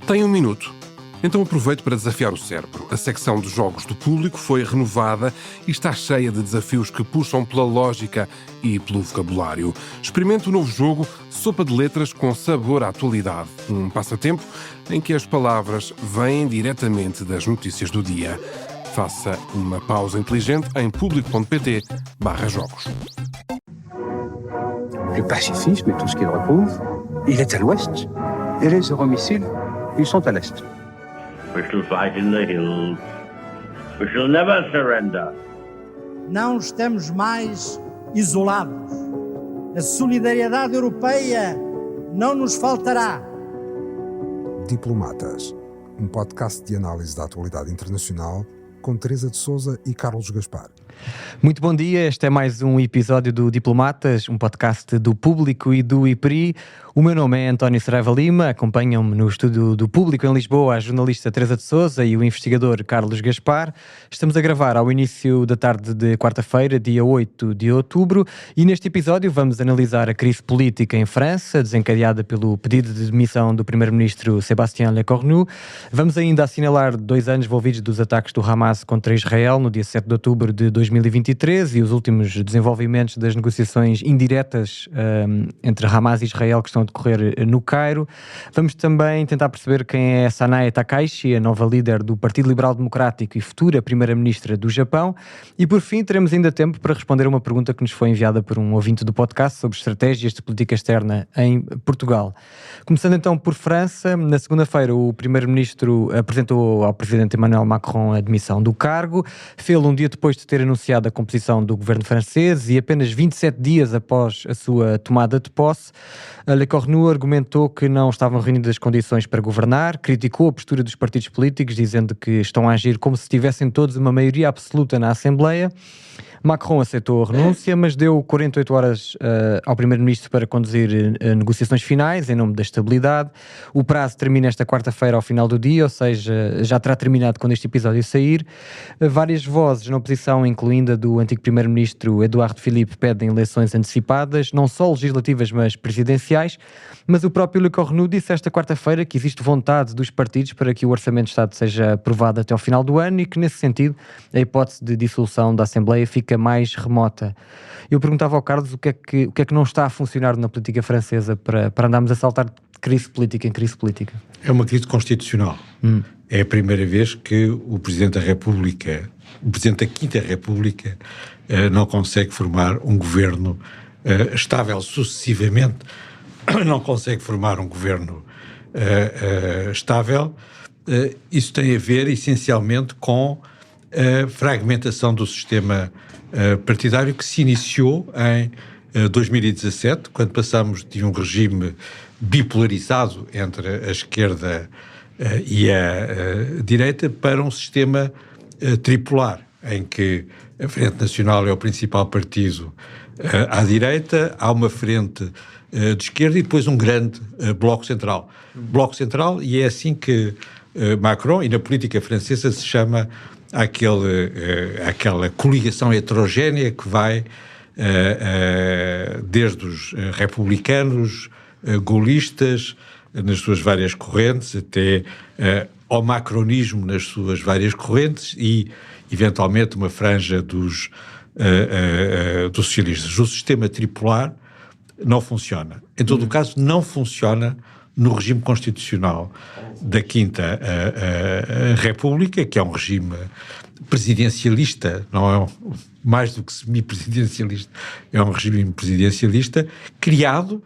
Tem um minuto. Então aproveito para desafiar o cérebro. A secção de jogos do público foi renovada e está cheia de desafios que puxam pela lógica e pelo vocabulário. Experimente o novo jogo Sopa de Letras com sabor à atualidade. Um passatempo em que as palavras vêm diretamente das notícias do dia. Faça uma pausa inteligente em public.pt/jogos. Le pacifisme et tout ce qu'il repose, il est à l'ouest. Et les euromissiles, ils sont à l'est. We shall fight in the hills. We shall never surrender. Não estamos mais isolados. A solidariedade europeia não nos faltará. Diplomatas, um podcast de análise da atualidade internacional com Teresa de Sousa e Carlos Gaspar. Muito bom dia, este é mais um episódio do Diplomatas, um podcast do Público e do IPRI. O meu nome é António Saraiva Lima, acompanham-me no estúdio do Público em Lisboa a jornalista Teresa de Sousa e o investigador Carlos Gaspar. Estamos a gravar ao início da tarde de quarta-feira, dia 8 de outubro, e neste episódio vamos analisar a crise política em França, desencadeada pelo pedido de demissão do primeiro-ministro Sébastien Lecornu. Vamos ainda assinalar 2 anos envolvidos dos ataques do Hamas contra Israel no dia 7 de outubro de 2023 e os últimos desenvolvimentos das negociações indiretas entre Hamas e Israel que estão a decorrer no Cairo. Vamos também tentar perceber quem é Sanae Takaichi, a nova líder do Partido Liberal Democrático e futura primeira-ministra do Japão. E por fim teremos ainda tempo para responder a uma pergunta que nos foi enviada por um ouvinte do podcast sobre estratégias de política externa em Portugal. Começando então por França, na segunda-feira o primeiro-ministro apresentou ao presidente Emmanuel Macron a demissão do cargo, fê-lo um dia depois de ter anunciado a composição do governo francês e apenas 27 dias após a sua tomada de posse. Lecornu argumentou que não estavam reunidas as condições para governar, criticou a postura dos partidos políticos, dizendo que estão a agir como se tivessem todos uma maioria absoluta na Assembleia. Macron aceitou a renúncia, mas deu 48 horas ao primeiro-ministro para conduzir negociações finais em nome da estabilidade. O prazo termina esta quarta-feira ao final do dia, ou seja, já terá terminado quando este episódio sair. Várias vozes na oposição, incluindo a do antigo primeiro-ministro Édouard Philippe, pedem eleições antecipadas, não só legislativas, mas presidenciais. Mas o próprio Lecornu disse esta quarta-feira que existe vontade dos partidos para que o Orçamento de Estado seja aprovado até ao final do ano e que, nesse sentido, a hipótese de dissolução da Assembleia fica mais remota. Eu perguntava ao Carlos o que é que não está a funcionar na política francesa para andarmos a saltar de crise política em crise política. É uma crise constitucional. É a primeira vez que o Presidente da República, o Presidente da Quinta República, não consegue formar um governo estável sucessivamente, não consegue formar um governo estável. Isso tem a ver essencialmente com a fragmentação do sistema partidário que se iniciou em 2017, quando passamos de um regime bipolarizado entre a esquerda e a direita para um sistema tripolar, em que a Frente Nacional é o principal partido à direita, há uma frente de esquerda e depois um grande bloco central. Bloco central, e é assim que Macron, e na política francesa se chama aquela coligação heterogénea que vai desde os republicanos, gaullistas, nas suas várias correntes, até ao macronismo nas suas várias correntes e, eventualmente, uma franja dos socialistas. O sistema tripolar não funciona. Em todo o caso, não funciona no regime constitucional da Quinta República, que é um regime presidencialista, não é mais do que semi-presidencialista, é um regime presidencialista criado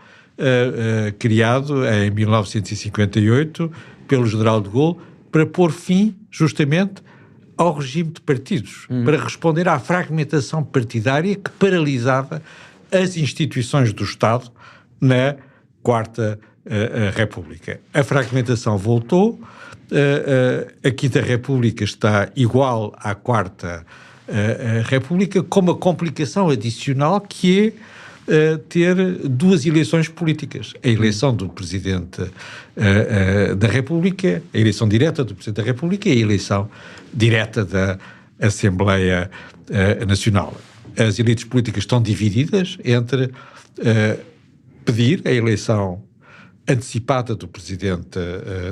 em 1958 pelo general de Gaulle para pôr fim, justamente, ao regime de partidos, para responder à fragmentação partidária que paralisava as instituições do Estado na Quarta República. A fragmentação voltou, a Quinta República está igual à Quarta República, com uma complicação adicional que é ter 2 eleições políticas. A eleição do Presidente da República, a eleição direta do Presidente da República e a eleição direta da Assembleia Nacional. As elites políticas estão divididas entre pedir a eleição antecipada do Presidente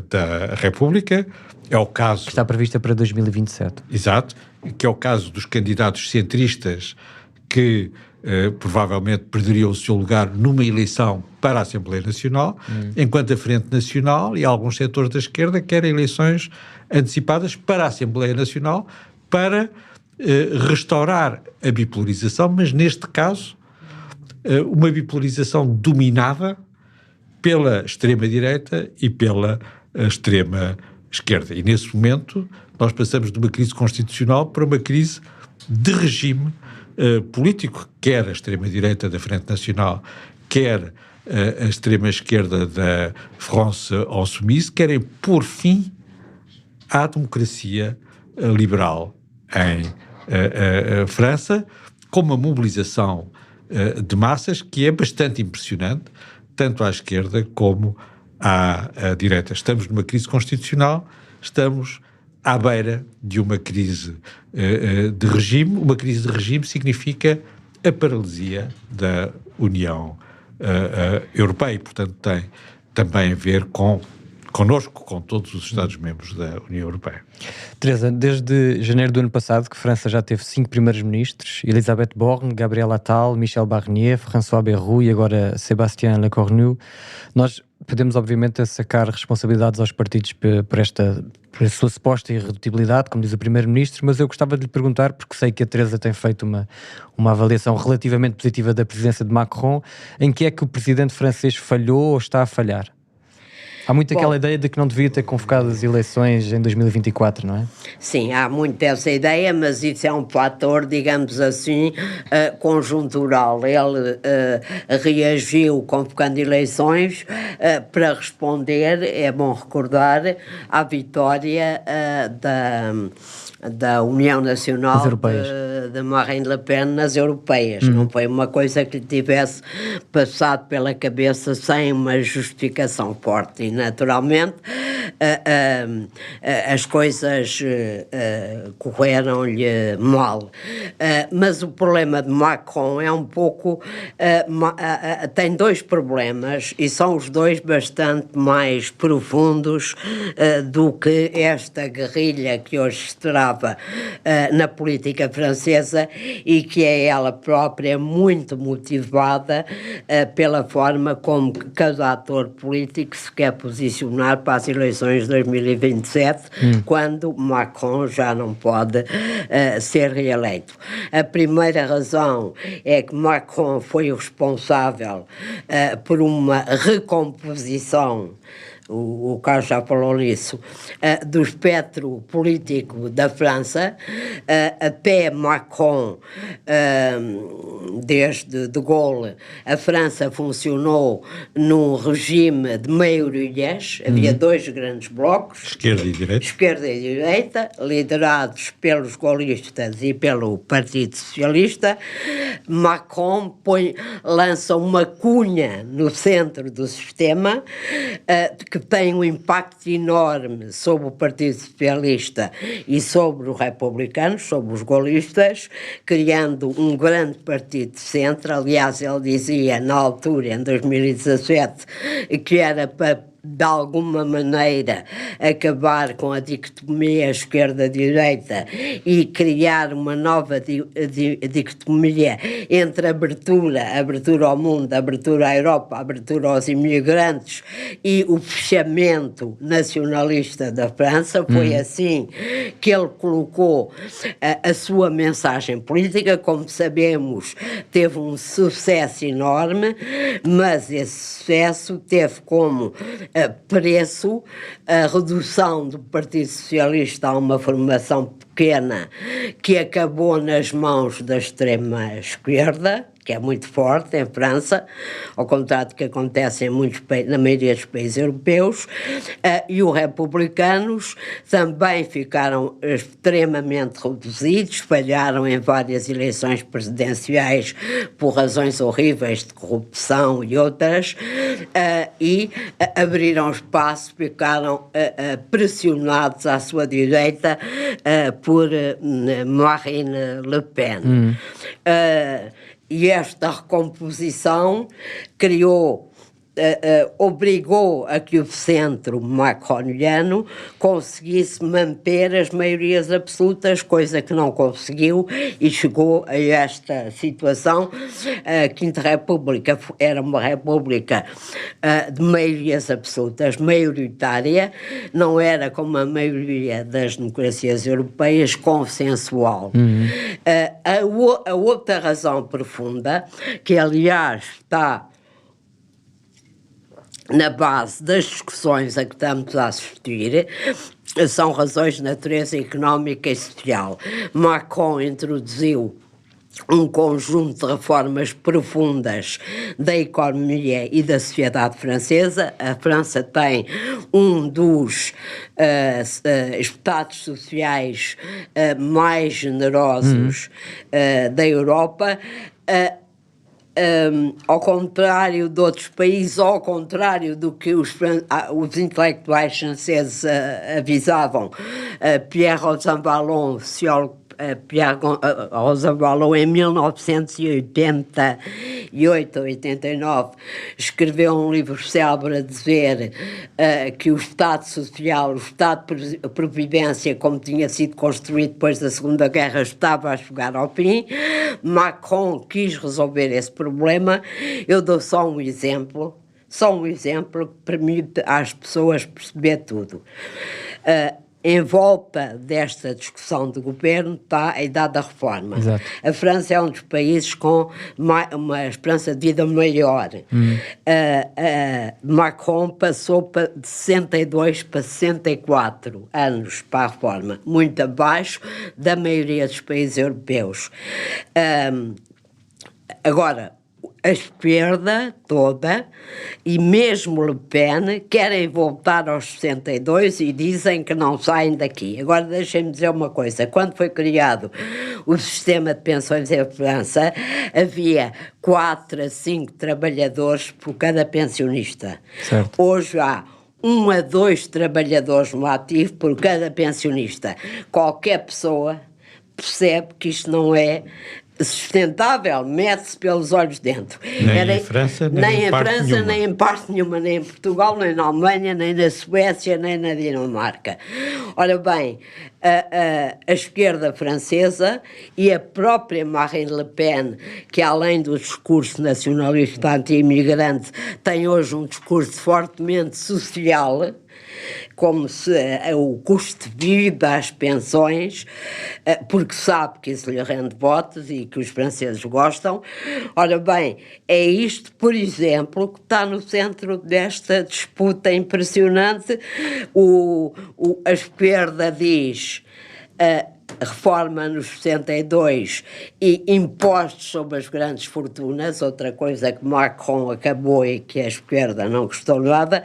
da República. É o caso... Que está prevista para 2027. Exato, que é o caso dos candidatos centristas que provavelmente perderiam o seu lugar numa eleição para a Assembleia Nacional, enquanto a Frente Nacional e alguns setores da esquerda querem eleições antecipadas para a Assembleia Nacional para restaurar a bipolarização, mas neste caso uma bipolarização dominada pela extrema-direita e pela extrema-esquerda. E nesse momento nós passamos de uma crise constitucional para uma crise de regime político, quer a extrema-direita da Frente Nacional, quer a extrema-esquerda da France Insoumise, querem pôr fim à democracia liberal em França, com uma mobilização de massas que é bastante impressionante, tanto à esquerda como à direita. Estamos numa crise constitucional, estamos à beira de uma crise de regime. Uma crise de regime significa a paralisia da União Europeia e, portanto, tem também a ver connosco, com todos os Estados-membros da União Europeia. Teresa, desde janeiro do ano passado que a França já teve 5 primeiros-ministros: Elisabeth Borne, Gabriel Attal, Michel Barnier, François Bayrou e agora Sébastien Lecornu. Nós podemos, obviamente, sacar responsabilidades aos partidos por a sua suposta irredutibilidade, como diz o primeiro-ministro, mas eu gostava de lhe perguntar, porque sei que a Teresa tem feito uma avaliação relativamente positiva da presidência de Macron, em que é que o presidente francês falhou ou está a falhar? Há muito aquela ideia de que não devia ter convocado as eleições em 2024, não é? Sim, há muito essa ideia, mas isso é um fator, digamos assim, conjuntural. Ele reagiu convocando eleições para responder, é bom recordar, à vitória da União Nacional de Marine Le Pen nas europeias. Não foi uma coisa que lhe tivesse passado pela cabeça sem uma justificação forte. E, naturalmente, as coisas correram-lhe mal. Mas o problema de Macron é um pouco... tem dois problemas, e são os dois bastante mais profundos do que esta guerrilha que hoje se trava na política francesa, e que é ela própria muito motivada pela forma como cada ator político se quer posicionar para as eleições de 2027, quando Macron já não pode ser reeleito. A primeira razão é que Macron foi o responsável por uma recomposição, o Carlos já falou nisso, do espectro político da França. Até Macron, desde De Gaulle, a França funcionou num regime de maiorias. Havia dois grandes blocos, esquerda e direita, liderados pelos gaullistas e pelo Partido Socialista. Macron lança uma cunha no centro do sistema que tem um impacto enorme sobre o Partido Socialista e sobre os republicanos, sobre os gaullistas, criando um grande partido de centro. Aliás, ele dizia na altura, em 2017, que era para, de alguma maneira, acabar com a dicotomia esquerda-direita e criar uma nova dicotomia entre abertura ao mundo, abertura à Europa, abertura aos imigrantes e o fechamento nacionalista da França. Foi assim que ele colocou a sua mensagem política. Como sabemos, teve um sucesso enorme, mas esse sucesso teve como preço a redução do Partido Socialista a uma formação pequena que acabou nas mãos da extrema-esquerda, que é muito forte em França, ao contrário do que acontece na maioria dos países europeus, e os republicanos também ficaram extremamente reduzidos, falharam em várias eleições presidenciais por razões horríveis de corrupção e outras, e abriram espaço, ficaram pressionados à sua direita por Marine Le Pen. E esta recomposição criou obrigou a que o centro macroniano conseguisse manter as maiorias absolutas, coisa que não conseguiu, e chegou a esta situação. A Quinta República era uma república de maiorias absolutas, maioritária, não era como a maioria das democracias europeias, consensual. A outra razão profunda, que aliás está na base das discussões a que estamos a assistir, são razões de natureza económica e social. Macron introduziu um conjunto de reformas profundas da economia e da sociedade francesa. A França tem um dos estados sociais mais generosos da Europa. Ao contrário de outros países, ao contrário do que os intelectuais franceses avisavam, Pierre Rosanvallon, Pierre Rosanvallon, em 1988 ou 89, escreveu um livro célebre a dizer que o Estado Social, o Estado de Providência, como tinha sido construído depois da Segunda Guerra, estava a chegar ao fim. Macron quis resolver esse problema. Eu dou só um exemplo que permite às pessoas perceber tudo. Em volta desta discussão de governo está a idade da reforma. Exato. A França é um dos países com uma esperança de vida maior. Macron passou de 62 para 64 anos para a reforma, muito abaixo da maioria dos países europeus. Agora, a esquerda toda, e mesmo Le Pen, querem voltar aos 62 e dizem que não saem daqui. Agora deixem-me dizer uma coisa. Quando foi criado o sistema de pensões em França, havia 4 a 5 trabalhadores por cada pensionista. Certo. Hoje há 1 a 2 trabalhadores no ativo por cada pensionista. Qualquer pessoa percebe que isto não é sustentável, mete-se pelos olhos dentro. Nem em França, nem em parte nenhuma, nem em Portugal, nem na Alemanha, nem na Suécia, nem na Dinamarca. Ora bem, a esquerda francesa e a própria Marine Le Pen, que além do discurso nacionalista anti-imigrante, tem hoje um discurso fortemente social, como se o custo de vida, as pensões, porque sabe que isso lhe rende votos e que os franceses gostam. Ora bem, é isto, por exemplo, que está no centro desta disputa impressionante. A esquerda diz reforma nos 62 e impostos sobre as grandes fortunas, outra coisa que Macron acabou e que a esquerda não gostou nada.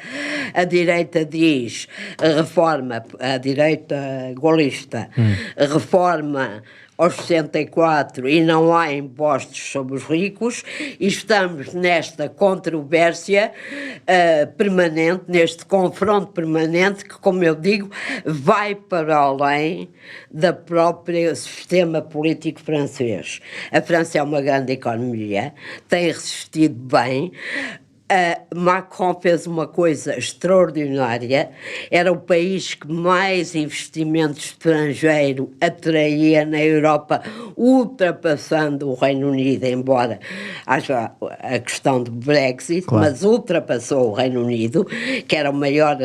A direita diz reforma, a direita golista, reforma aos 64 e não há impostos sobre os ricos, e estamos nesta controvérsia permanente, neste confronto permanente que, como eu digo, vai para além da própria sistema político francês. A França é uma grande economia, tem resistido bem. Macron fez uma coisa extraordinária, era o país que mais investimento estrangeiro atraía na Europa, ultrapassando o Reino Unido, embora haja a questão do Brexit, claro, mas ultrapassou o Reino Unido, que era o maior,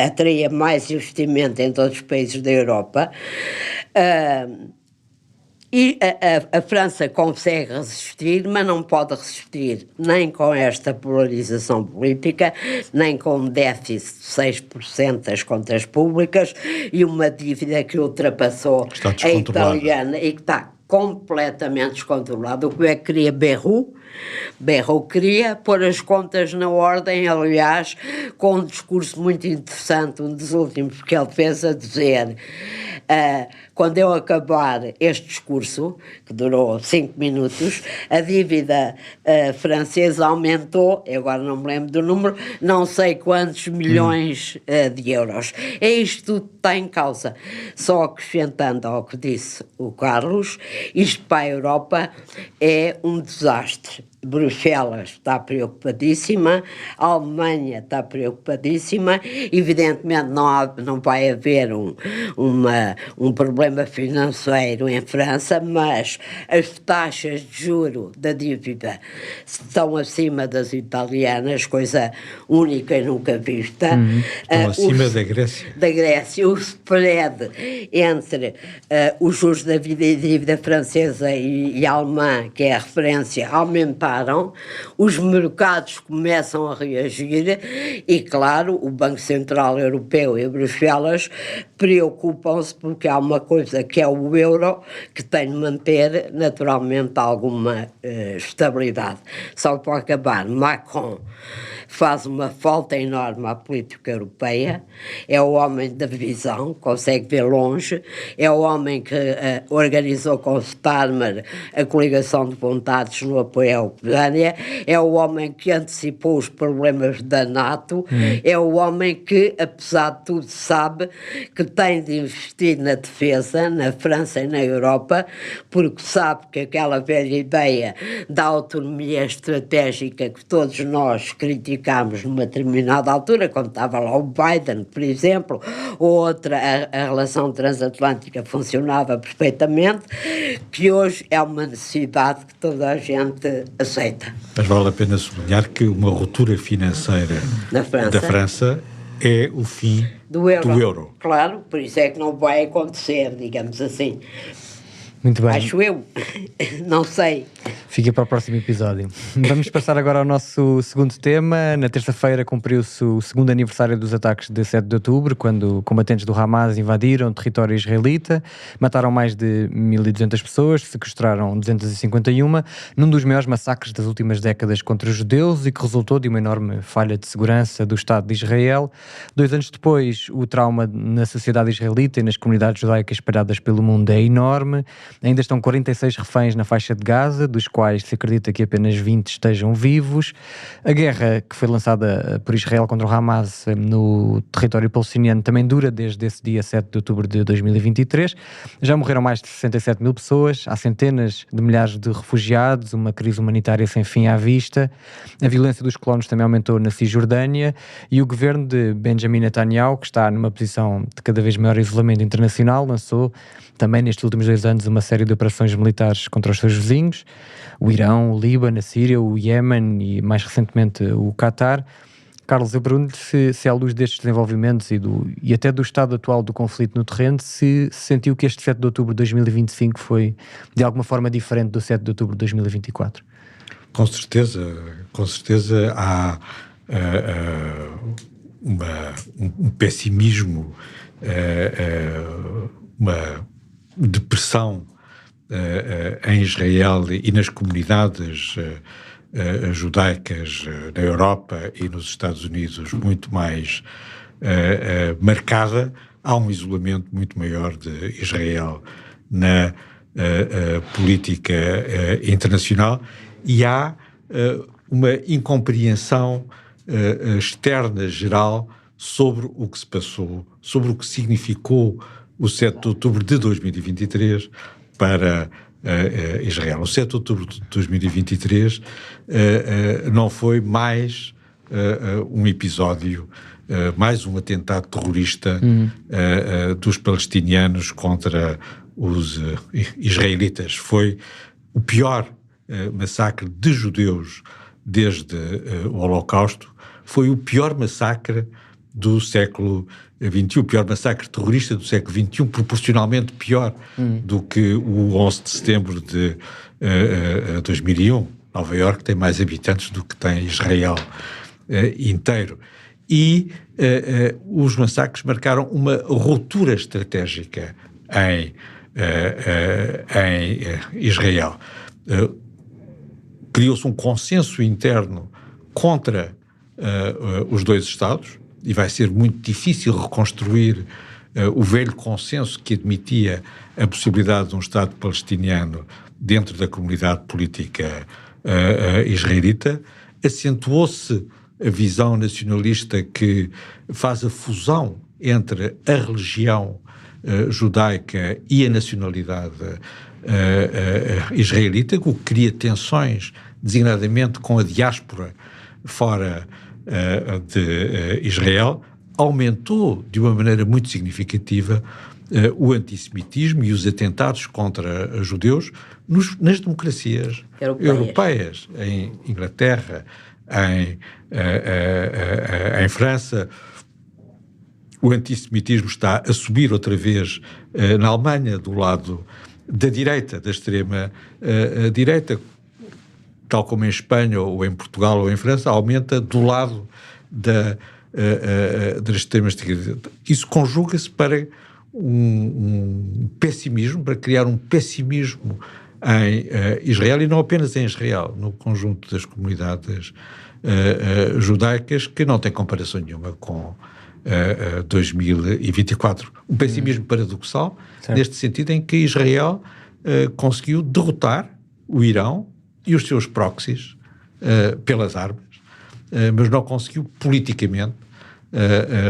atraía mais investimento em todos os países da Europa. E a França consegue resistir, mas não pode resistir nem com esta polarização política, nem com um déficit de 6% das contas públicas e uma dívida que ultrapassou a italiana e que está completamente descontrolada. O que é que queria Bayrou? Bayrou queria pôr as contas na ordem, aliás, com um discurso muito interessante, um dos últimos que ele fez, a dizer: quando eu acabar este discurso, que durou 5 minutos, a dívida francesa aumentou, eu agora não me lembro do número, não sei quantos milhões de euros. É isto tudo que está em causa. Só acrescentando ao que disse o Carlos, isto para a Europa é um desastre. Bruxelas está preocupadíssima, a Alemanha está preocupadíssima, evidentemente não vai haver um problema financeiro em França, mas as taxas de juro da dívida estão acima das italianas, coisa única e nunca vista. Estão acima da Grécia. Da Grécia, o spread entre os juros da dívida francesa e alemã, que é a referência, aumentaram, os mercados começam a reagir e, claro, o Banco Central Europeu e Bruxelas preocupam-se porque há uma coisa que é o euro que tem de manter naturalmente alguma estabilidade. Só para acabar, Macron faz uma falta enorme à política europeia, é o homem da visão, consegue ver longe, é o homem que organizou com o Starmer a coligação de vontades no apoio à Ucrânia, é o homem que antecipou os problemas da NATO, é o homem que, apesar de tudo, sabe que tem de investir na defesa, na França e na Europa, porque sabe que aquela velha ideia da autonomia estratégica que todos nós criticamos numa determinada altura, quando estava lá o Biden, por exemplo, ou outra, a relação transatlântica funcionava perfeitamente, que hoje é uma necessidade que toda a gente aceita. Mas vale a pena sublinhar que uma ruptura financeira da França é o fim do euro. Claro, por isso é que não vai acontecer, digamos assim. Muito bem. Acho eu. Não sei. Fica para o próximo episódio. Vamos passar agora ao nosso segundo tema. Na terça-feira cumpriu-se o segundo aniversário dos ataques de 7 de outubro, quando combatentes do Hamas invadiram o território israelita, mataram mais de 1.200 pessoas, sequestraram 251, num dos maiores massacres das últimas décadas contra os judeus e que resultou de uma enorme falha de segurança do Estado de Israel. 2 anos depois, o trauma na sociedade israelita e nas comunidades judaicas espalhadas pelo mundo é enorme. Ainda estão 46 reféns na faixa de Gaza, dos quais se acredita que apenas 20 estejam vivos. A guerra que foi lançada por Israel contra o Hamas no território palestiniano também dura desde esse dia 7 de outubro de 2023. Já morreram mais de 67 mil pessoas, há centenas de milhares de refugiados, uma crise humanitária sem fim à vista. A violência dos colonos também aumentou na Cisjordânia e o governo de Benjamin Netanyahu, que está numa posição de cada vez maior isolamento internacional, lançou também nestes últimos 2 anos uma série de operações militares contra os seus vizinhos, o Irão, o Líbano, a Síria, o Iémen e mais recentemente o Qatar. Carlos, eu pergunto-lhe se à luz destes desenvolvimentos e até do estado atual do conflito no terreno, se sentiu que este 7 de outubro de 2025 foi de alguma forma diferente do 7 de outubro de 2024. Com certeza há um pessimismo, uma depressão em Israel e nas comunidades judaicas na Europa e nos Estados Unidos muito mais marcada. Há um isolamento muito maior de Israel na política internacional e há uma incompreensão externa geral sobre o que se passou, sobre o que significou o 7 de outubro de 2023 para Israel. O 7 de outubro de 2023 não foi mais um episódio, mais um atentado terrorista dos palestinianos contra os israelitas. Foi o pior massacre de judeus desde o Holocausto, foi o pior massacre do século XXI, o pior massacre terrorista do século XXI, proporcionalmente pior do que o 11 de setembro de 2001. Nova Iorque tem mais habitantes do que tem Israel inteiro. E os massacres marcaram uma ruptura estratégica em Israel. Criou-se um consenso interno contra os dois Estados, e vai ser muito difícil reconstruir o velho consenso que admitia a possibilidade de um Estado palestiniano dentro da comunidade política israelita. Acentuou-se a visão nacionalista que faz a fusão entre a religião judaica e a nacionalidade israelita, o que cria tensões, designadamente com a diáspora fora de Israel, aumentou de uma maneira muito significativa o antissemitismo e os atentados contra judeus nas democracias europeias, em Inglaterra, em França. O antissemitismo está a subir outra vez na Alemanha, do lado da direita, da extrema direita, tal como em Espanha ou em Portugal ou em França, aumenta do lado da extrema direita. Isso conjuga-se para um pessimismo, para criar um pessimismo em Israel, e não apenas em Israel, no conjunto das comunidades judaicas, que não tem comparação nenhuma com 2024. Um pessimismo paradoxal, certo, neste sentido em que Israel conseguiu derrotar o Irão e os seus proxies pelas armas, mas não conseguiu politicamente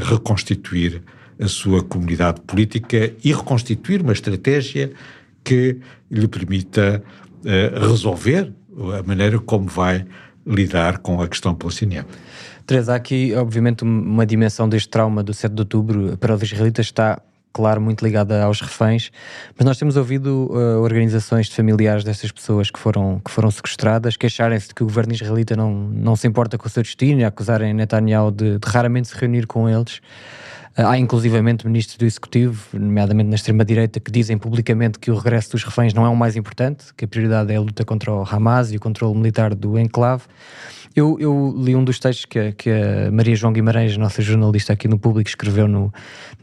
reconstituir a sua comunidade política e reconstituir uma estratégia que lhe permita resolver a maneira como vai lidar com a questão palestiniana. Teresa, há aqui, obviamente, uma dimensão deste trauma do 7 de outubro para os israelitas está, claro, muito ligada aos reféns, mas nós temos ouvido organizações de familiares destas pessoas que foram sequestradas queixarem-se de que o governo israelita não se importa com o seu destino e acusarem Netanyahu de raramente se reunir com eles. Há inclusivamente ministros do Executivo, nomeadamente na extrema-direita, que dizem publicamente que o regresso dos reféns não é o mais importante, que a prioridade é a luta contra o Hamas e o controle militar do enclave. Eu li um dos textos que a Maria João Guimarães, nossa jornalista aqui no Público, escreveu no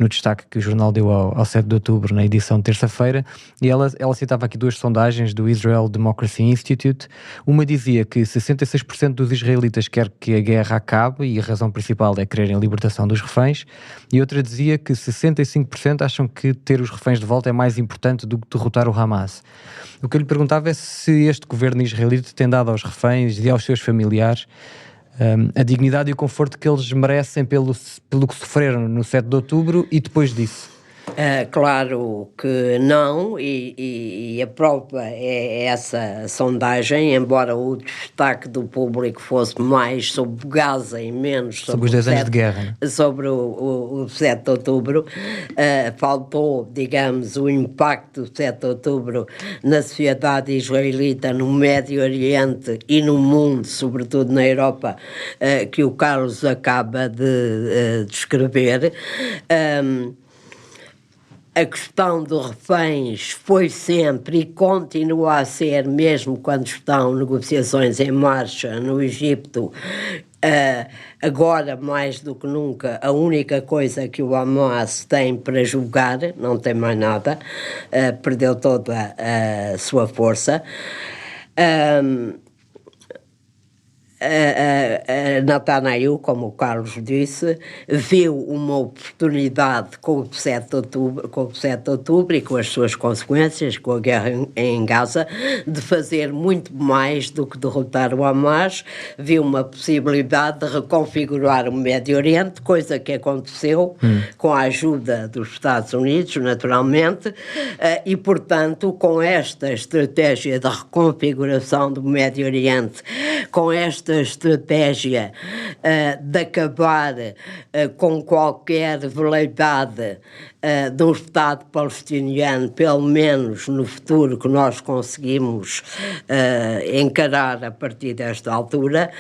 destaque que o jornal deu ao 7 de outubro, na edição de terça-feira, e ela citava aqui duas sondagens do Israel Democracy Institute. Uma dizia que 66% dos israelitas quer que a guerra acabe e a razão principal é quererem a libertação dos reféns, e outra dizia que 65% acham que ter os reféns de volta é mais importante do que derrotar o Hamas. O que eu lhe perguntava é se este governo israelita tem dado aos reféns e aos seus familiares a dignidade e o conforto que eles merecem pelo que sofreram no 7 de outubro e depois disso. Claro que não, e a prova é essa sondagem, embora o destaque do Público fosse mais sobre Gaza e menos sobre os 10 anos de guerra, sobre o 7 de outubro, faltou, digamos, o impacto do 7 de outubro na sociedade israelita, no Médio Oriente e no mundo, sobretudo na Europa, que o Carlos acaba de descrever. A questão dos reféns foi sempre e continua a ser, mesmo quando estão negociações em marcha no Egito, agora mais do que nunca, a única coisa que o Hamas tem para julgar, não tem mais nada, perdeu toda a sua força. Netanyahu, como o Carlos disse, viu uma oportunidade com o 7 de outubro e com as suas consequências, com a guerra em Gaza, de fazer muito mais do que derrotar o Hamas. Viu uma possibilidade de reconfigurar o Médio Oriente, coisa que aconteceu com a ajuda dos Estados Unidos, naturalmente, e, portanto, com esta estratégia de reconfiguração do Médio Oriente, com esta estratégia de acabar com qualquer veleidade de um Estado palestiniano, pelo menos no futuro que nós conseguimos encarar a partir desta altura,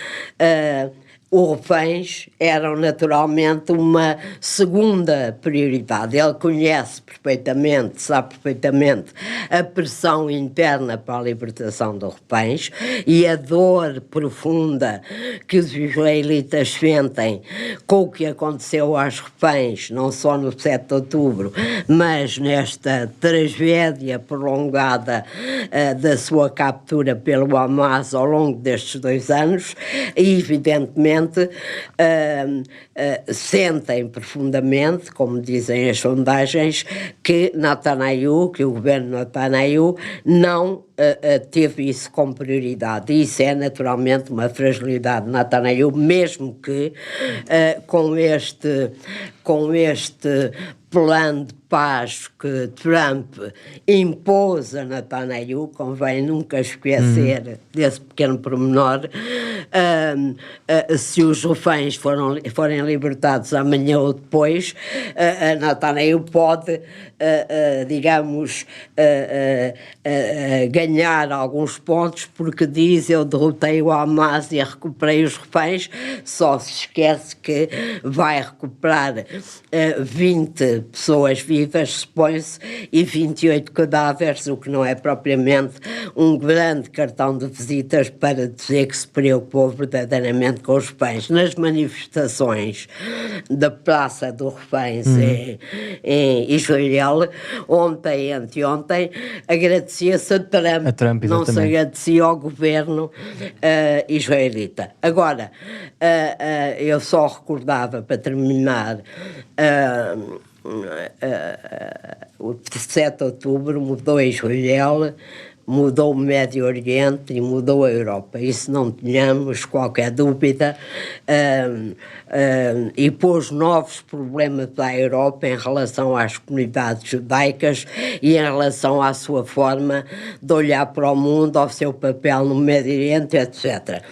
os reféns eram naturalmente uma segunda prioridade. Ele conhece perfeitamente, sabe perfeitamente a pressão interna para a libertação dos reféns e a dor profunda que os israelitas sentem com o que aconteceu aos reféns, não só no 7 de outubro, mas nesta tragédia prolongada da sua captura pelo Hamas ao longo destes 2 anos, e evidentemente sentem profundamente, como dizem as sondagens, que o governo Netanyahu não teve isso como prioridade. E isso é naturalmente uma fragilidade de Netanyahu, mesmo que com este plano de paz que Trump impôs a Netanyahu, convém nunca esquecer desse pequeno pormenor. Se os reféns forem libertados amanhã ou depois, Netanyahu pode, digamos, ganhar alguns pontos, porque diz: eu derrotei o Hamas e recuperei os reféns. Só se esquece que vai recuperar 20 pessoas vivas, supõe-se, e 28 cadáveres, o que não é propriamente um grande cartão de visitas para dizer que se preocupou verdadeiramente com os reféns. Nas manifestações da Praça dos Reféns em Israel, ontem e anteontem, agradecia-se a Trump, não se agradecia ao governo israelita. Agora, eu só recordava, para terminar, o 7 de outubro mudou Israel, mudou o Médio Oriente e mudou a Europa. Isso não tínhamos qualquer dúvida, e pôs novos problemas à Europa em relação às comunidades judaicas e em relação à sua forma de olhar para o mundo, ao seu papel no Médio Oriente, etc.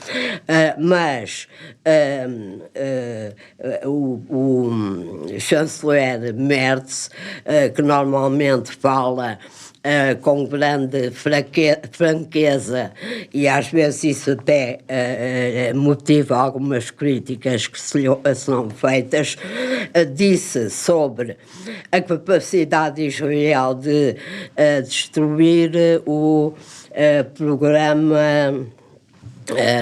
Mas o chanceler Merz, que normalmente fala com grande franqueza, e às vezes isso até motiva algumas críticas que se são feitas, disse sobre a capacidade de Israel de destruir o programa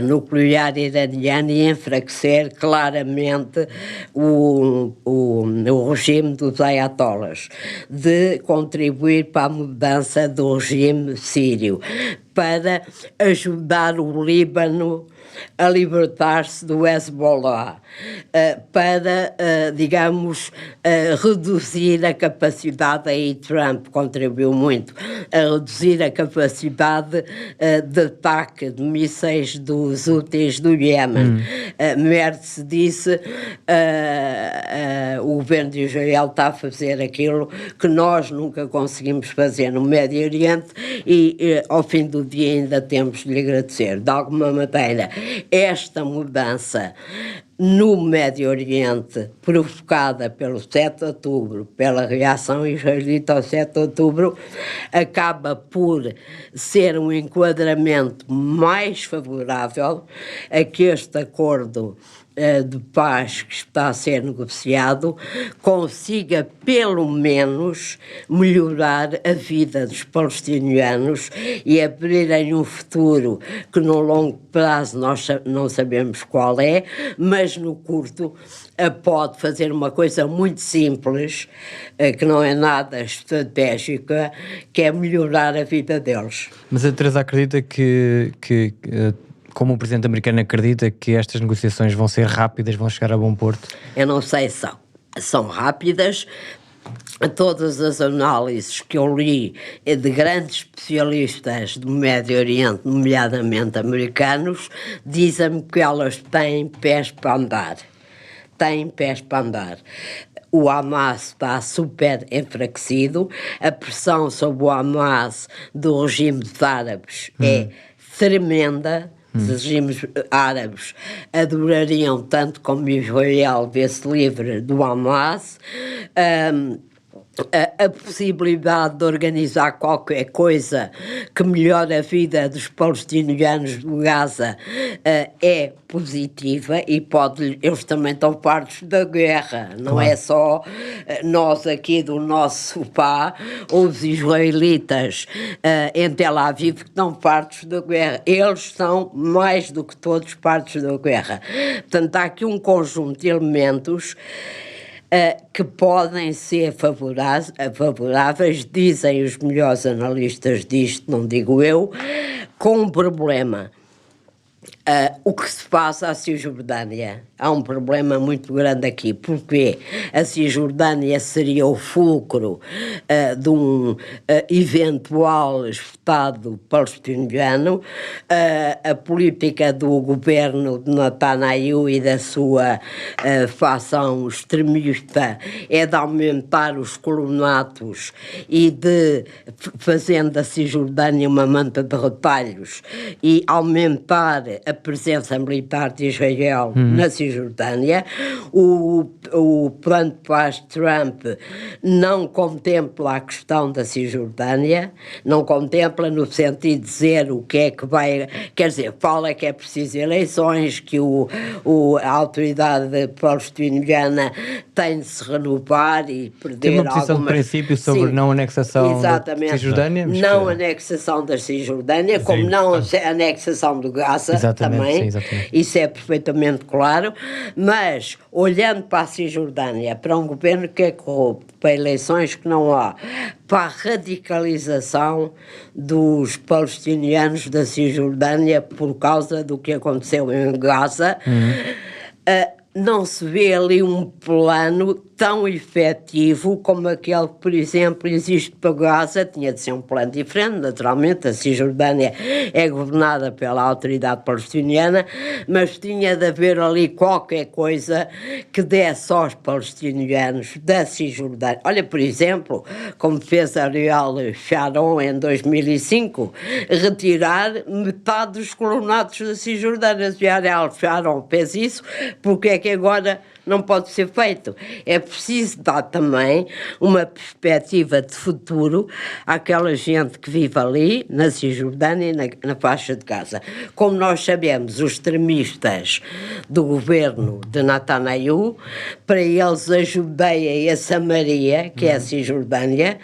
nuclear iraniano e enfraquecer claramente o regime dos ayatollahs, de contribuir para a mudança do regime sírio, para ajudar o Líbano a libertar-se do Hezbollah, para, digamos, reduzir a capacidade, aí Trump contribuiu muito, a reduzir a capacidade de ataque de mísseis dos Houthis do Iémen. Merz disse: o governo de Israel está a fazer aquilo que nós nunca conseguimos fazer no Médio Oriente, e ao fim do dia ainda temos de lhe agradecer. De alguma maneira, esta mudança no Médio Oriente, provocada pelo 7 de outubro, pela reação israelita ao 7 de outubro, acaba por ser um enquadramento mais favorável a que este acordo de paz que está a ser negociado consiga pelo menos melhorar a vida dos palestinianos e abrirem um futuro que no longo prazo nós não sabemos qual é, mas no curto pode fazer uma coisa muito simples, que não é nada estratégica, que é melhorar a vida deles. Mas a Teresa acredita que como o presidente americano acredita que estas negociações vão ser rápidas, vão chegar a bom porto? Eu não sei se são rápidas. Todas as análises que eu li de grandes especialistas do Médio Oriente, nomeadamente americanos, dizem-me que elas têm pés para andar. O Hamas está super enfraquecido, a pressão sobre o Hamas do regime dos árabes é tremenda. Os regimes árabes adorariam tanto como Israel ver-se livre do Hamas. A possibilidade de organizar qualquer coisa que melhore a vida dos palestinianos de Gaza é positiva, e eles também estão fartos da guerra, não é só nós aqui do nosso sofá, ou os israelitas em Tel Aviv que estão fartos da guerra. Eles são mais do que todos fartos da guerra. Portanto, há aqui um conjunto de elementos que podem ser favoráveis, dizem os melhores analistas disto, não digo eu, com um problema. O que se passa à Cisjordânia? Há um problema muito grande aqui, porque a Cisjordânia seria o fulcro de um eventual Estado palestiniano. A política do governo de Netanyahu e da sua facção extremista é de aumentar os colonatos e de fazendo da Cisjordânia uma manta de retalhos e aumentar a presença militar de Israel na Cisjordânia. O plano de paz de Trump não contempla a questão da Cisjordânia, não contempla no sentido de dizer o que é que vai, quer dizer, fala que é preciso eleições, que a autoridade palestiniana tem de se renovar e perder tem uma posição algumas... de princípio sobre Sim, não anexação exatamente, da Cisjordânia? Não anexação da Cisjordânia, como não anexação do Gaza também, sim, exatamente. Isso é perfeitamente claro, mas olhando para a Cisjordânia, para um governo que é corrupto, para eleições que não há, para a radicalização dos palestinianos da Cisjordânia por causa do que aconteceu em Gaza, não se vê ali um plano tão efetivo como aquele que, por exemplo, existe para Gaza. Tinha de ser um plano diferente, naturalmente. A Cisjordânia é governada pela autoridade palestiniana, mas tinha de haver ali qualquer coisa que desse aos palestinianos da Cisjordânia. Olha, por exemplo, como fez Ariel Sharon em 2005, retirar metade dos colonatos da Cisjordânia. Se Ariel Sharon fez isso, porque é que agora não pode ser feito? É preciso dar também uma perspectiva de futuro àquela gente que vive ali, na Cisjordânia e na faixa de Gaza. Como nós sabemos, os extremistas do governo de Netanyahu, para eles a Judeia e a Samaria, que é a Cisjordânia,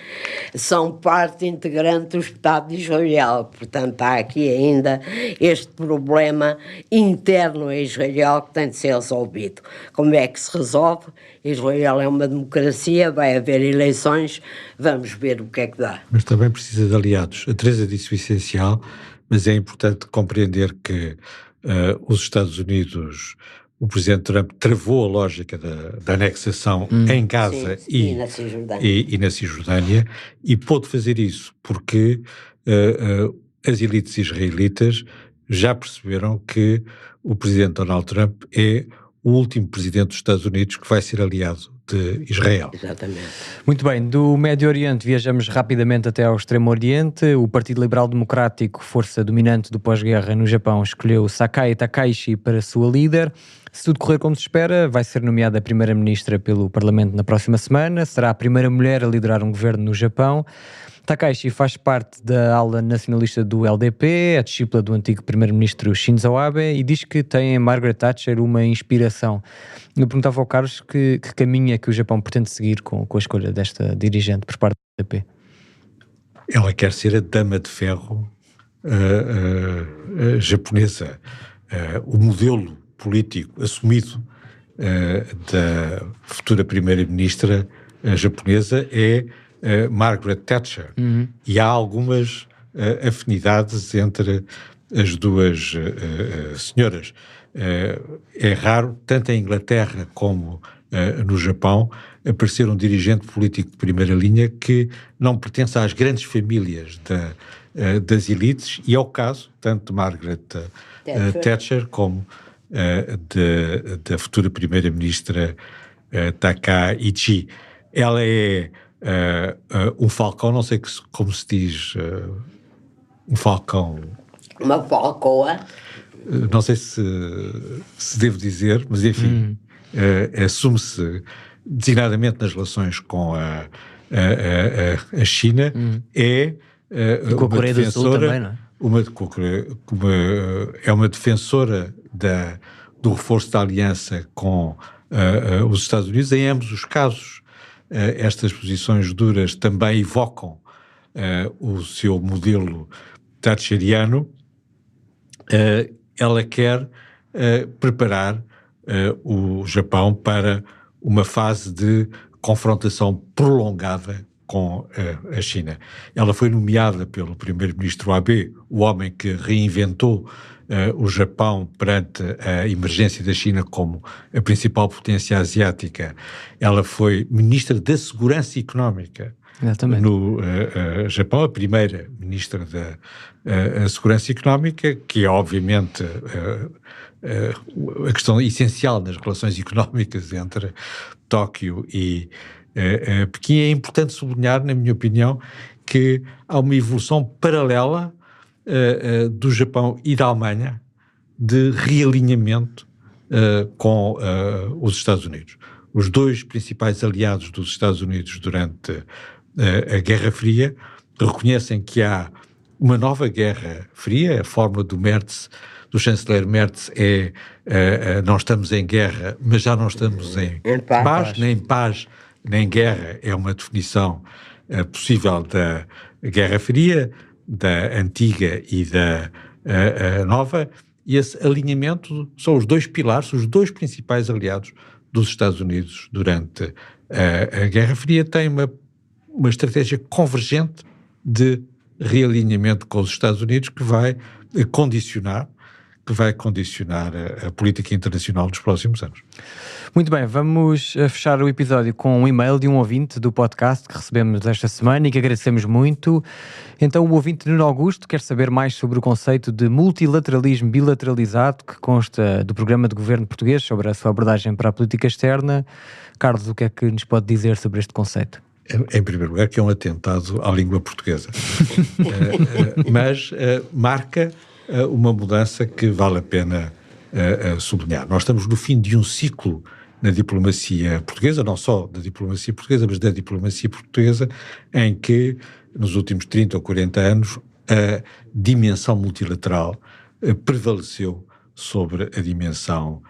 são parte integrante do Estado de Israel. Portanto, há aqui ainda este problema interno a Israel que tem de ser resolvido. Como é que se resolve? Israel é uma democracia, vai haver eleições, vamos ver o que é que dá. Mas também precisa de aliados. A Teresa disse o essencial, mas é importante compreender que os Estados Unidos, o Presidente Trump travou a lógica da anexação em Gaza e na Cisjordânia, e pôde fazer isso porque as elites israelitas já perceberam que o Presidente Donald Trump é o último presidente dos Estados Unidos que vai ser aliado de Israel. Exatamente. Muito bem, do Médio Oriente viajamos rapidamente até ao Extremo Oriente. O Partido Liberal Democrático, força dominante do pós-guerra no Japão, escolheu Sakai Takaichi para sua líder. Se tudo correr como se espera, vai ser nomeada primeira-ministra pelo Parlamento na próxima semana. Será a primeira mulher a liderar um governo no Japão. Takaichi faz parte da ala nacionalista do LDP, é discípula do antigo primeiro-ministro Shinzo Abe e diz que tem em Margaret Thatcher uma inspiração. Eu perguntava ao Carlos que caminho é que o Japão pretende seguir com a escolha desta dirigente por parte do LDP. Ela quer ser a dama de ferro japonesa. O modelo político assumido da futura primeira-ministra japonesa é Margaret Thatcher, e há algumas afinidades entre as duas senhoras. É raro, tanto em Inglaterra como no Japão, aparecer um dirigente político de primeira linha que não pertence às grandes famílias das elites, e é o caso tanto de Margaret Thatcher como da futura primeira-ministra Takaichi. Ela é um falcão, não sei como se diz, um falcão. Uma falcoa. Não sei se devo dizer, mas enfim, assume-se designadamente nas relações com a China, é com a Coreia do Sul também, não é? É uma defensora do reforço da aliança com os Estados Unidos. Em ambos os casos, estas posições duras também evocam o seu modelo thatcheriano. Ela quer preparar o Japão para uma fase de confrontação prolongada com a China. Ela foi nomeada pelo primeiro-ministro Abe, o homem que reinventou o Japão, perante a emergência da China como a principal potência asiática, ela foi ministra da Segurança Económica. Exatamente. No Japão, a primeira ministra da Segurança Económica, que é obviamente a questão essencial nas relações económicas entre Tóquio e Pequim. É importante sublinhar, na minha opinião, que há uma evolução paralela do Japão e da Alemanha de realinhamento com os Estados Unidos. Os dois principais aliados dos Estados Unidos durante a Guerra Fria reconhecem que há uma nova Guerra Fria. A fórmula do Merz, do chanceler Merz, é não estamos em guerra, mas já não estamos em paz, nem em paz, nem em guerra. É uma definição possível da Guerra Fria, da antiga e da nova, e esse alinhamento são os dois pilares, os dois principais aliados dos Estados Unidos durante a Guerra Fria. Tem uma estratégia convergente de realinhamento com os Estados Unidos que vai condicionar a política internacional dos próximos anos. Muito bem, vamos fechar o episódio com um e-mail de um ouvinte do podcast que recebemos esta semana e que agradecemos muito. Então, o ouvinte Nuno Augusto quer saber mais sobre o conceito de multilateralismo bilateralizado que consta do programa de governo português, sobre a sua abordagem para a política externa. Carlos, o que é que nos pode dizer sobre este conceito? Em primeiro lugar, que é um atentado à língua portuguesa, mas marca uma mudança que vale a pena sublinhar. Nós estamos no fim de um ciclo na diplomacia portuguesa, não só da diplomacia portuguesa, mas da diplomacia portuguesa, em que nos últimos 30 ou 40 anos a dimensão multilateral prevaleceu sobre a dimensão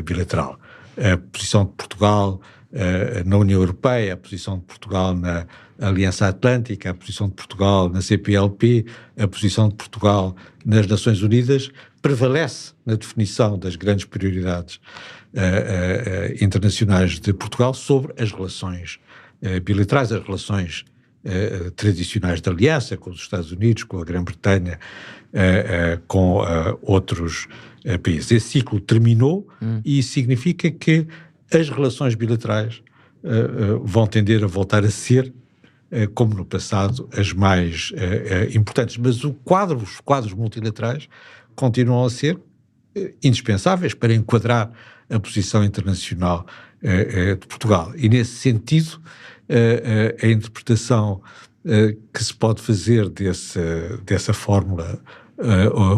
bilateral. A posição de Portugal na União Europeia, a posição de Portugal na Aliança Atlântica, a posição de Portugal na CPLP, a posição de Portugal nas Nações Unidas prevalece na definição das grandes prioridades internacionais de Portugal sobre as relações bilaterais, as relações tradicionais de aliança com os Estados Unidos, com a Grã-Bretanha, com outros países. Esse ciclo terminou e isso significa que as relações bilaterais vão tender a voltar a ser, como no passado, as mais importantes. Mas os quadros multilaterais continuam a ser indispensáveis para enquadrar a posição internacional de Portugal. E, nesse sentido, a interpretação que se pode fazer dessa fórmula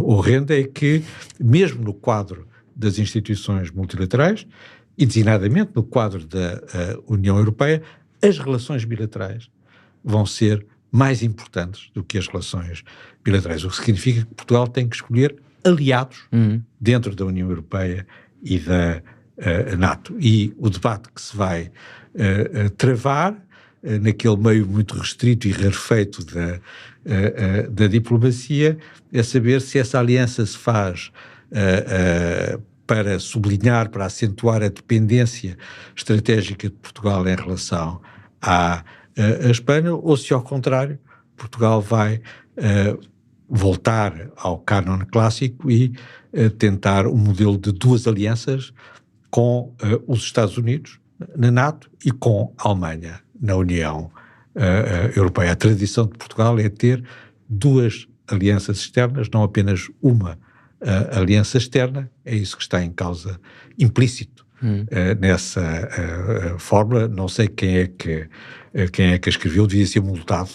horrenda é que, mesmo no quadro das instituições multilaterais, e designadamente no quadro da União Europeia, as relações bilaterais vão ser mais importantes do que as relações bilaterais, o que significa que Portugal tem que escolher aliados dentro da União Europeia e da NATO. E o debate que se vai travar naquele meio muito restrito e rarefeito da diplomacia é saber se essa aliança se faz para sublinhar, para acentuar a dependência estratégica de Portugal em relação à Espanha, ou se, ao contrário, Portugal vai voltar ao cânon clássico e tentar um modelo de duas alianças com os Estados Unidos na NATO e com a Alemanha na União Europeia. A tradição de Portugal é ter duas alianças externas, não apenas uma aliança externa. É isso que está em causa, implícito nessa fórmula. Não sei quem é que a escreveu, devia ser multado,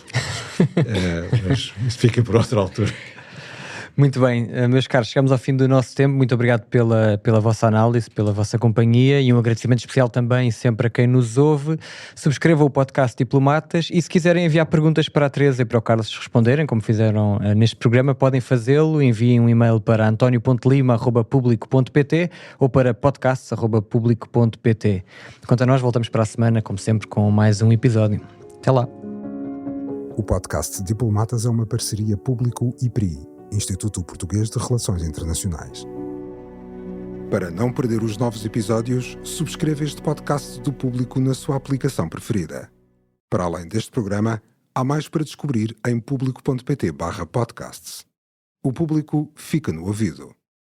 mas isso fica por outra altura. Muito bem, meus caros, chegamos ao fim do nosso tempo. Muito obrigado pela vossa análise, pela vossa companhia, e um agradecimento especial também sempre a quem nos ouve. Subscrevam o podcast Diplomatas e, se quiserem enviar perguntas para a Teresa e para o Carlos responderem, como fizeram neste programa, podem fazê-lo. Enviem um e-mail para antonio.lima@publico.pt ou para podcasts@publico.pt. Quanto a nós, voltamos para a semana, como sempre, com mais um episódio. Até lá. O podcast Diplomatas é uma parceria Público-IPRI, Instituto Português de Relações Internacionais. Para não perder os novos episódios, subscreva este podcast do Público na sua aplicação preferida. Para além deste programa, há mais para descobrir em publico.pt/podcasts. O Público fica no ouvido.